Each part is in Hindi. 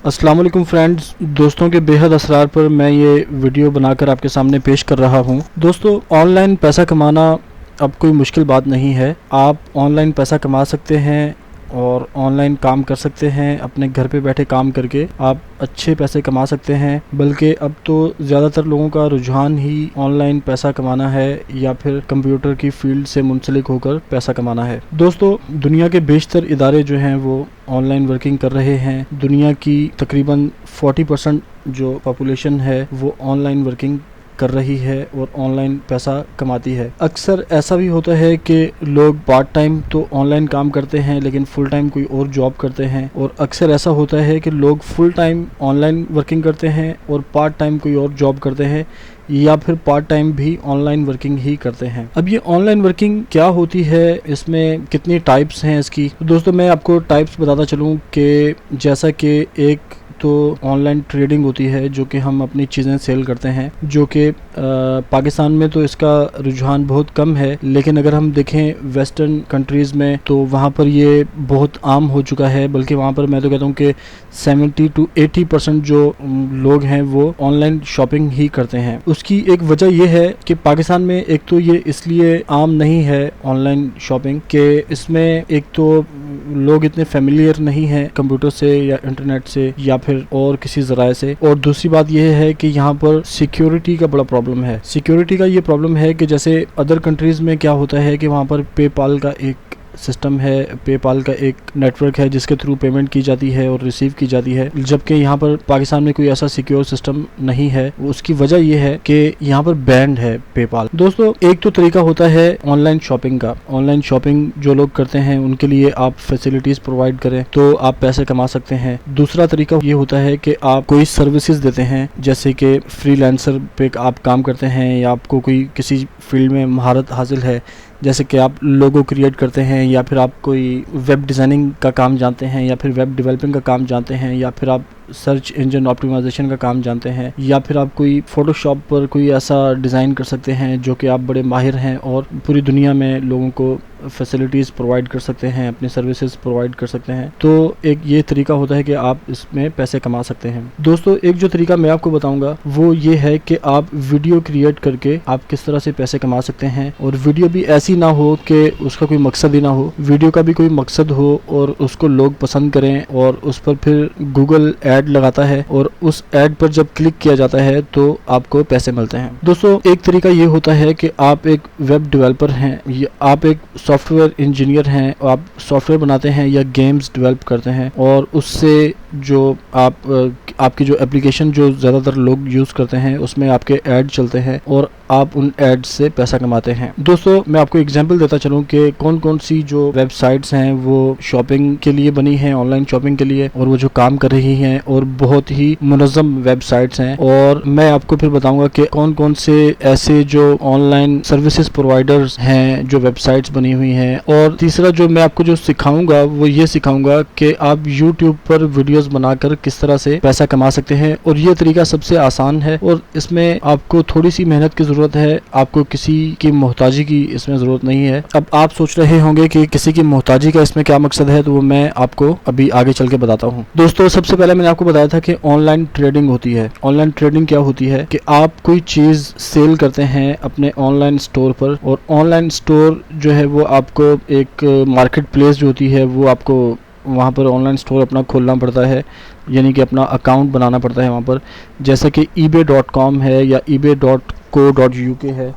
अस्सलाम वालेकुम फ्रेंड्स, दोस्तों के बेहद असरार पर मैं ये वीडियो बनाकर आपके सामने पेश कर रहा हूँ। दोस्तों, ऑनलाइन पैसा कमाना अब कोई मुश्किल बात नहीं है। आप ऑनलाइन पैसा कमा सकते हैं और ऑनलाइन काम कर सकते हैं। अपने घर पे बैठे काम करके आप अच्छे पैसे कमा सकते हैं। बल्कि अब तो ज़्यादातर लोगों का रुझान ही ऑनलाइन पैसा कमाना है या फिर कंप्यूटर की फील्ड से मुंसलिक होकर पैसा कमाना है। दोस्तों, दुनिया के बेशतर इदारे जो हैं वो ऑनलाइन वर्किंग कर रहे हैं। दुनिया की तकरीबन 40% जो पॉपुलेशन है वो ऑनलाइन वर्किंग कर रही है और ऑनलाइन पैसा कमाती है। अक्सर ऐसा भी होता है कि लोग पार्ट टाइम तो ऑनलाइन काम करते हैं लेकिन फुल टाइम कोई और जॉब करते हैं, और अक्सर ऐसा होता है कि लोग फुल टाइम ऑनलाइन वर्किंग करते हैं और पार्ट टाइम कोई और जॉब करते हैं या फिर पार्ट टाइम भी ऑनलाइन वर्किंग ही करते हैं। अब ये ऑनलाइन वर्किंग क्या होती है, इसमें कितनी टाइप्स हैं इसकी। तो दोस्तों, मैं आपको टाइप्स बताता चलूँ कि जैसा कि एक तो ऑनलाइन ट्रेडिंग होती है जो कि हम अपनी चीज़ें सेल करते हैं, जो कि पाकिस्तान में तो इसका रुझान बहुत कम है, लेकिन अगर हम देखें वेस्टर्न कंट्रीज़ में तो वहाँ पर ये बहुत आम हो चुका है। बल्कि वहाँ पर मैं तो कहता हूँ कि 70 to 80% जो लोग हैं वो ऑनलाइन शॉपिंग ही करते हैं। उसकी एक वजह यह है कि पाकिस्तान में एक तो ये इसलिए आम नहीं है ऑनलाइन शॉपिंग कि इसमें एक तो लोग इतने फेमिलियर नहीं हैं कंप्यूटर से या इंटरनेट से या फिर और किसी ज़राए से, और दूसरी बात यह है कि यहाँ पर सिक्योरिटी का बड़ा प्रॉब्लम है। सिक्योरिटी का ये प्रॉब्लम है कि जैसे अदर कंट्रीज़ में क्या होता है कि वहाँ पर पेपाल का एक सिस्टम है, पेपाल का एक नेटवर्क है जिसके थ्रू पेमेंट की जाती है और रिसीव की जाती है, जबकि यहाँ पर पाकिस्तान में कोई ऐसा सिक्योर सिस्टम नहीं है। उसकी वजह यह है कि यहाँ पर बैंड है पेपाल। दोस्तों, एक तो तरीका होता है ऑनलाइन शॉपिंग का। ऑनलाइन शॉपिंग जो लोग करते हैं उनके लिए आप फैसिलिटीज़ प्रोवाइड करें तो आप पैसे कमा सकते हैं। दूसरा तरीका ये होता है कि आप कोई सर्विसेज देते हैं, जैसे कि फ्रीलांसर पे आप काम करते हैं या आपको कोई किसी फील्ड में महारत हासिल है, जैसे कि आप लोगो क्रिएट करते हैं या फिर आप कोई वेब डिज़ाइनिंग का काम जानते हैं या फिर वेब डेवलपिंग का काम जानते हैं या फिर आप सर्च इंजन ऑप्टिमाइजेशन का काम जानते हैं या फिर आप कोई फ़ोटोशॉप पर कोई ऐसा डिज़ाइन कर सकते हैं जो कि आप बड़े माहिर हैं और पूरी दुनिया में लोगों को फैसिलिटीज़ प्रोवाइड कर सकते हैं, अपनी सर्विसेज प्रोवाइड कर सकते हैं। तो एक ये तरीका होता है कि आप इसमें पैसे कमा सकते हैं। दोस्तों, एक जो तरीका मैं आपको बताऊंगा वो ये है कि आप वीडियो क्रिएट करके आप किस तरह से पैसे कमा सकते हैं, और वीडियो भी ऐसी ना हो कि उसका कोई मकसद ही ना हो। वीडियो का भी कोई मकसद हो और उसको लोग पसंद करें और उस पर फिर गूगल ऐड लगाता है और उस ऐड पर जब क्लिक किया जाता है तो आपको पैसे मिलते हैं। दोस्तों, एक तरीका ये होता है कि आप एक वेब डेवलपर हैं या आप एक सॉफ्टवेयर इंजीनियर हैं, आप सॉफ्टवेयर बनाते हैं या गेम्स डेवलप करते हैं और उससे जो आपकी जो एप्लीकेशन जो ज़्यादातर लोग यूज़ करते हैं उसमें आपके ऐड चलते हैं और आप उन ऐड से पैसा कमाते हैं। दोस्तों, मैं आपको एग्जांपल देता चलूँ कि कौन कौन सी जो वेबसाइट्स हैं वो शॉपिंग के लिए बनी हैं, ऑनलाइन शॉपिंग के लिए, और वो जो काम कर रही हैं और बहुत ही मुनज़्ज़म वेबसाइट्स हैं। और मैं आपको फिर बताऊंगा कि कौन कौन से ऐसे जो ऑनलाइन सर्विसेज प्रोवाइडर्स हैं जो वेबसाइट्स बनी हुई हैं। और तीसरा जो मैं आपको जो सिखाऊंगा वो ये सिखाऊंगा कि आप यूट्यूब पर वीडियोस बनाकर किस तरह से पैसा कमा सकते हैं, और ये तरीका सबसे आसान है और इसमें आपको थोड़ी सी मेहनत की ज़रूरत है, आपको किसी की मोहताजी की इसमें ज़रूरत नहीं है। अब आप सोच रहे होंगे कि किसी की मोहताजी का इसमें क्या मकसद है, तो वो मैं आपको अभी आगे चल के बताता हूँ। दोस्तों, सबसे पहले मैंने आपको बताया था कि ऑनलाइन ट्रेडिंग होती है। ऑनलाइन ट्रेडिंग क्या होती है कि आप कोई चीज़ सेल करते हैं अपने ऑनलाइन स्टोर पर, और ऑनलाइन स्टोर जो है वो आपको एक मार्केट प्लेस जो होती है वो आपको वहाँ पर ऑनलाइन स्टोर अपना खोलना पड़ता है, यानी कि अपना अकाउंट बनाना पड़ता है वहाँ पर। जैसे कि ebay.com है या ebay.co.uk है।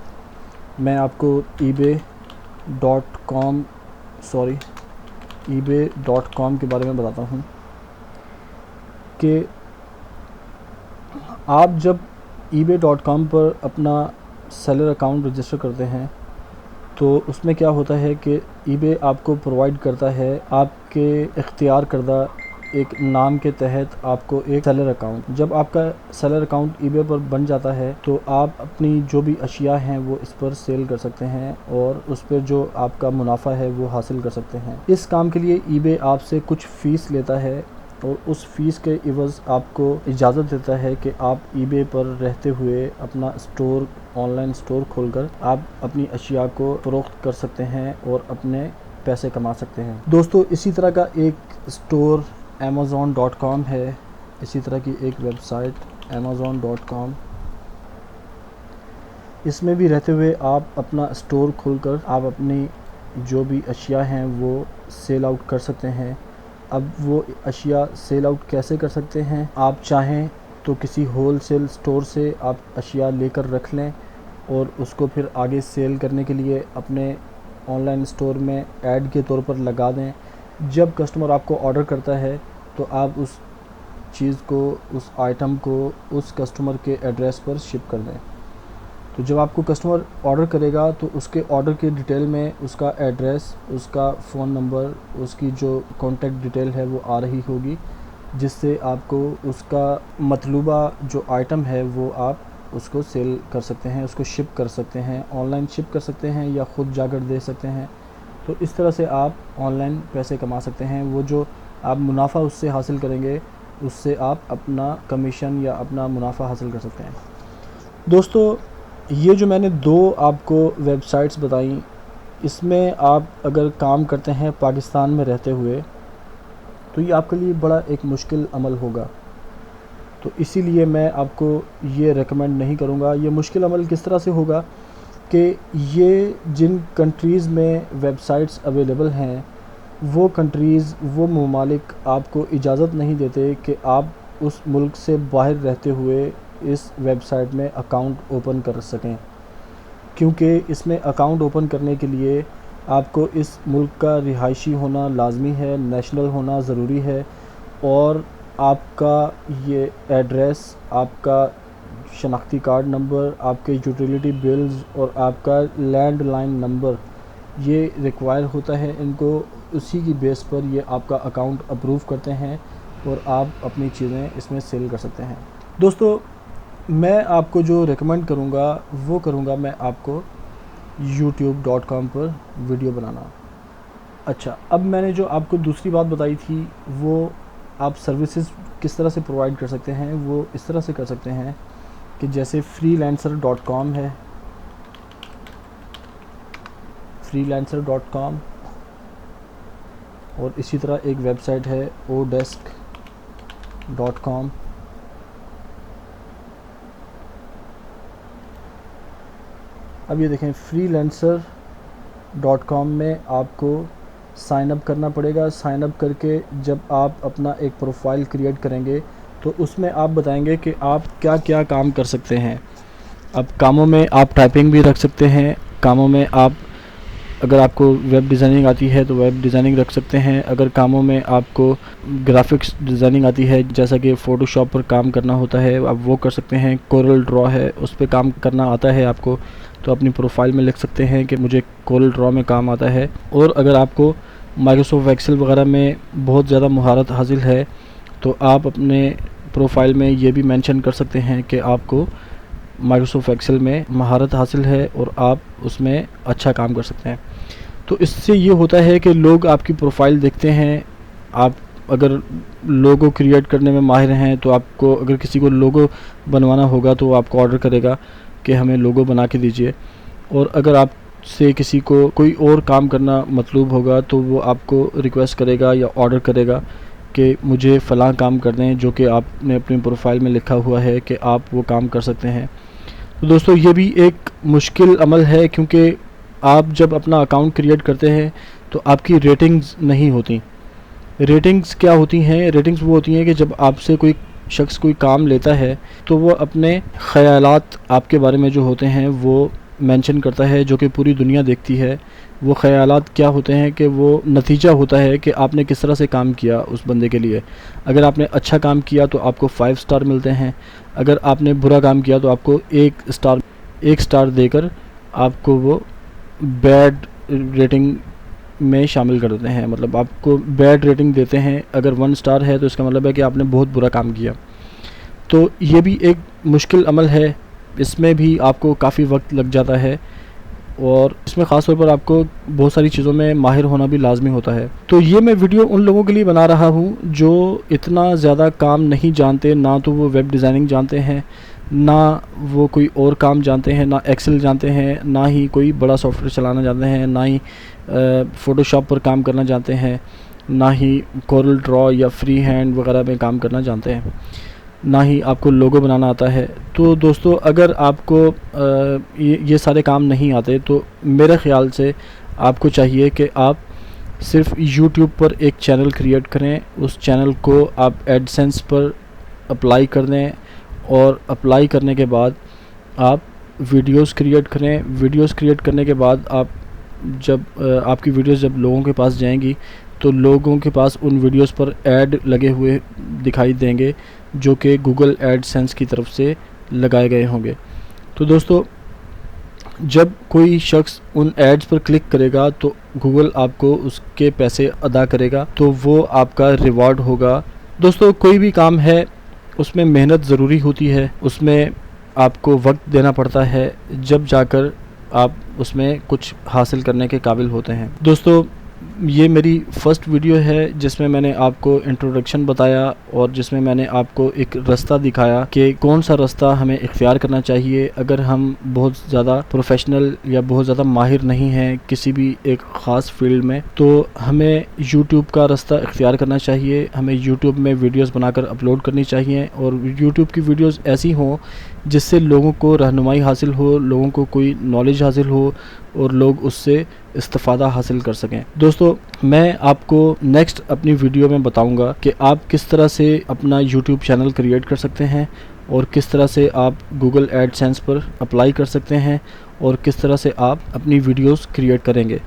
मैं आपको ebay.com के बारे में बताता हूँ कि आप जब ebay.com पर अपना सेलर अकाउंट रजिस्टर करते हैं तो उसमें क्या होता है कि eBay आपको प्रोवाइड करता है आपके इख्तियार करदा एक नाम के तहत आपको एक सेलर अकाउंट। जब आपका सेलर अकाउंट eBay पर बन जाता है तो आप अपनी जो भी अशिया हैं वो इस पर सेल कर सकते हैं और उस पर जो आपका मुनाफा है वो हासिल कर सकते हैं। इस काम के लिए eBay आपसे कुछ फ़ीस लेता है और उस फ़ीस के इवज़ आपको इजाज़त देता है कि आप eBay पर रहते हुए अपना स्टोर, ऑनलाइन स्टोर खोलकर आप अपनी अशिया को फ़रोख्त कर सकते हैं और अपने पैसे कमा सकते हैं। दोस्तों, इसी तरह का एक स्टोर amazon.com है इसी तरह की एक वेबसाइट amazon.com। इसमें भी रहते हुए आप अपना स्टोर खोलकर आप अपनी जो भी अशिया हैं वो सेल आउट कर सकते हैं। अब वो अशिया सेल आउट कैसे कर सकते हैं, आप चाहें तो किसी होल सेल स्टोर से आप अशिया लेकर रख लें और उसको फिर आगे सेल करने के लिए अपने ऑनलाइन स्टोर में ऐड के तौर पर लगा दें। जब कस्टमर आपको ऑर्डर करता है तो आप उस चीज़ को, उस आइटम को उस कस्टमर के एड्रेस पर शिप कर दें। तो जब आपको कस्टमर ऑर्डर करेगा तो उसके ऑर्डर के डिटेल में उसका एड्रेस, उसका फ़ोन नंबर, उसकी जो कॉन्टैक्ट डिटेल है वो आ रही होगी, जिससे आपको उसका मतलूबा जो आइटम है वो आप उसको सेल कर सकते हैं, उसको शिप कर सकते हैं, ऑनलाइन शिप कर सकते हैं या ख़ुद जाकर दे सकते हैं। तो इस तरह से आप ऑनलाइन पैसे कमा सकते हैं। वो जो आप मुनाफा उससे हासिल करेंगे उससे आप अपना कमीशन या अपना मुनाफा हासिल कर सकते हैं। दोस्तों, ये जो मैंने 2 आपको वेबसाइट्स बताई, इसमें आप अगर काम करते हैं पाकिस्तान में रहते हुए तो ये आपके लिए बड़ा एक मुश्किल अमल होगा। तो इसीलिए मैं आपको ये रेकमेंड नहीं करूँगा। ये मुश्किल अमल किस तरह से होगा कि ये जिन कंट्रीज़ में वेबसाइट्स अवेलेबल हैं वो कंट्रीज़, वो ममालिक आपको इजाज़त नहीं देते कि आप उस मुल्क से बाहर रहते हुए इस वेबसाइट में अकाउंट ओपन कर सकें, क्योंकि इसमें अकाउंट ओपन करने के लिए आपको इस मुल्क का रिहायशी होना लाजमी है, नेशनल होना ज़रूरी है, और आपका ये एड्रेस, आपका शनाख्ती कार्ड नंबर, आपके यूटिलिटी बिल्स और आपका लैंडलाइन नंबर ये रिक्वायर होता है इनको। उसी की बेस पर ये आपका अकाउंट अप्रूव करते हैं और आप अपनी चीज़ें इसमें सेल कर सकते हैं। दोस्तों, मैं आपको जो रेकमेंड करूँगा वो करूँगा मैं आपको youtube.com पर वीडियो बनाना। अच्छा, अब मैंने जो आपको दूसरी बात बताई थी वो आप सर्विसेज किस तरह से प्रोवाइड कर सकते हैं, वो इस तरह से कर सकते हैं कि जैसे freelancer.com है, freelancer.com, और इसी तरह एक वेबसाइट है odesk.com। अब ये देखें, freelancer.com में आपको साइन अप करना पड़ेगा। साइन अप करके जब आप अपना एक प्रोफाइल क्रिएट करेंगे तो उसमें आप बताएंगे कि आप क्या क्या काम कर सकते हैं। अब कामों में आप टाइपिंग भी रख सकते हैं, कामों में आप, अगर आपको वेब डिज़ाइनिंग आती है तो वेब डिज़ाइनिंग रख सकते हैं, अगर कामों में आपको ग्राफिक्स डिज़ाइनिंग आती है जैसा कि फ़ोटोशॉप पर काम करना होता है आप वो कर सकते हैं, कोरल ड्रॉ है उस पर काम करना आता है आपको तो अपनी प्रोफाइल में लिख सकते हैं कि मुझे कोरल ड्रॉ में काम आता है। और अगर आपको माइक्रोसॉफ्ट एक्सेल वगैरह में बहुत ज़्यादा महारत हासिल है तो आप अपने प्रोफाइल में ये भी मेंशन कर सकते हैं कि आपको माइक्रोसॉफ्ट एक्सेल में महारत हासिल है और आप उसमें अच्छा काम कर सकते हैं। तो इससे ये होता है कि लोग आपकी प्रोफाइल देखते हैं। आप अगर लोगो क्रिएट करने में माहिर हैं तो आपको, अगर किसी को लोगो बनवाना होगा तो वो आपको ऑर्डर करेगा कि हमें लोगो बना के दीजिए, और अगर आप से किसी को कोई और काम करना मतलूब होगा तो वो आपको रिक्वेस्ट करेगा या ऑर्डर करेगा कि मुझे फ़लाँ काम कर दें, जो कि आपने अपनी प्रोफाइल में लिखा हुआ है कि आप वो काम कर सकते हैं। तो दोस्तों, ये भी एक मुश्किल अमल है, क्योंकि आप जब अपना अकाउंट क्रिएट करते हैं तो आपकी रेटिंग्स नहीं होती। रेटिंग्स क्या होती हैं? रेटिंग्स वो होती हैं कि जब आपसे कोई शख्स कोई काम लेता है तो वो अपने ख़यालात आपके बारे में जो होते हैं वो मेंशन करता है, जो कि पूरी दुनिया देखती है। वो ख़यालात क्या होते हैं कि वो नतीजा होता है कि आपने किस तरह से काम किया उस बंदे के लिए। अगर आपने अच्छा काम किया तो आपको 5 स्टार मिलते हैं, अगर आपने बुरा काम किया तो आपको 1 स्टार देकर आपको वो बैड रेटिंग में शामिल कर देते हैं। मतलब आपको बैड रेटिंग देते हैं। अगर 1 स्टार है तो इसका मतलब है कि आपने बहुत बुरा काम किया। तो ये भी एक मुश्किल अमल है, इसमें भी आपको काफ़ी वक्त लग जाता है और इसमें ख़ास तौर पर आपको बहुत सारी चीज़ों में माहिर होना भी लाजमी होता है। तो ये मैं वीडियो उन लोगों के लिए बना रहा हूँ जो इतना ज़्यादा काम नहीं जानते, ना तो वो वेब डिज़ाइनिंग जानते हैं, ना वो कोई और काम जानते हैं, ना एक्सेल जानते हैं, ना ही कोई बड़ा सॉफ्टवेयर चलाना जानते हैं, ना ही फ़ोटोशॉप पर काम करना जानते हैं। ना ही कोरल ड्रॉ या फ्री हैंड वगैरह में काम करना जानते हैं, ना ही आपको लोगो बनाना आता है। तो दोस्तों अगर आपको ये सारे काम नहीं आते तो मेरे ख़्याल से आपको चाहिए कि आप सिर्फ YouTube पर एक चैनल क्रिएट करें, उस चैनल को आप एडसेंस पर अप्लाई कर दें और अप्लाई करने के बाद आप वीडियोस क्रिएट करें। वीडियोस क्रिएट करने के बाद आप जब आपकी वीडियोस जब लोगों के पास जाएंगी तो लोगों के पास उन वीडियोस पर ऐड लगे हुए दिखाई देंगे जो कि गूगल एडसेंस की तरफ से लगाए गए होंगे। तो दोस्तों जब कोई शख्स उन एड्स पर क्लिक करेगा तो गूगल आपको उसके पैसे अदा करेगा, तो वो आपका रिवॉर्ड होगा। दोस्तों कोई भी काम है उसमें मेहनत ज़रूरी होती है, उसमें आपको वक्त देना पड़ता है, जब जाकर आप उसमें कुछ हासिल करने के काबिल होते हैं। दोस्तों ये मेरी फ़र्स्ट वीडियो है जिसमें मैंने आपको इंट्रोडक्शन बताया और जिसमें मैंने आपको एक रास्ता दिखाया कि कौन सा रास्ता हमें इख्तियार करना चाहिए अगर हम बहुत ज़्यादा प्रोफेशनल या बहुत ज़्यादा माहिर नहीं हैं किसी भी एक ख़ास फील्ड में, तो हमें YouTube का रास्ता इख्तियार करना चाहिए। हमें YouTube में वीडियोस बनाकर अपलोड करनी चाहिए और YouTube की वीडियोस ऐसी हों जिससे लोगों को रहनुमाई हासिल हो, लोगों को कोई नॉलेज हासिल हो और लोग उससे इस्तिफ़ादा हासिल कर सकें। दोस्तों मैं आपको नेक्स्ट अपनी वीडियो में बताऊंगा कि आप किस तरह से अपना YouTube चैनल क्रिएट कर सकते हैं और किस तरह से आप गूगल एडसेंस पर अप्लाई कर सकते हैं और किस तरह से आप अपनी वीडियोस क्रिएट करेंगे।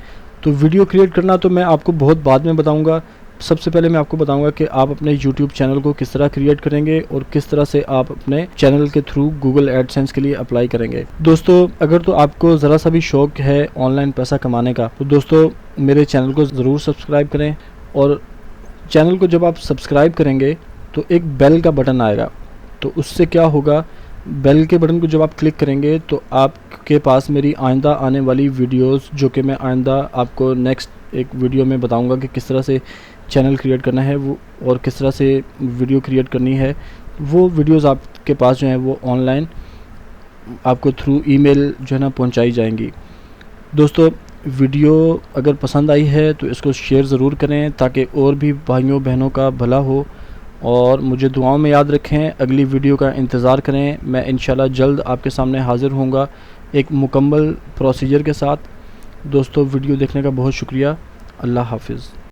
तो वीडियो क्रिएट करना तो मैं आपको बहुत बाद में बताऊंगा। सबसे पहले मैं आपको बताऊंगा कि आप अपने YouTube चैनल को किस तरह क्रिएट करेंगे और किस तरह से आप अपने चैनल के थ्रू गूगल एडसेंस के लिए अप्लाई करेंगे। दोस्तों अगर तो आपको ज़रा सा भी शौक़ है ऑनलाइन पैसा कमाने का तो दोस्तों मेरे चैनल को ज़रूर सब्सक्राइब करें और चैनल को जब आप सब्सक्राइब करेंगे तो एक बेल का बटन आएगा, तो उससे क्या होगा, बेल के बटन को जब आप क्लिक करेंगे तो आपके पास मेरी आइंदा आने वाली वीडियोस जो कि मैं आइंदा आपको नेक्स्ट एक वीडियो में बताऊंगा कि किस तरह से चैनल क्रिएट करना है वो और किस तरह से वीडियो क्रिएट करनी है, वो वीडियोस आपके पास जो हैं वो ऑनलाइन आपको थ्रू ईमेल जो है ना पहुंचाई जाएंगी। दोस्तों वीडियो अगर पसंद आई है तो इसको शेयर ज़रूर करें ताकि और भी भाइयों बहनों का भला हो और मुझे दुआओं में याद रखें। अगली वीडियो का इंतज़ार करें, मैं इंशाल्लाह जल्द आपके सामने हाज़िर होऊंगा एक मुकम्मल प्रोसीजर के साथ। दोस्तों वीडियो देखने का बहुत शुक्रिया। अल्लाह हाफिज़।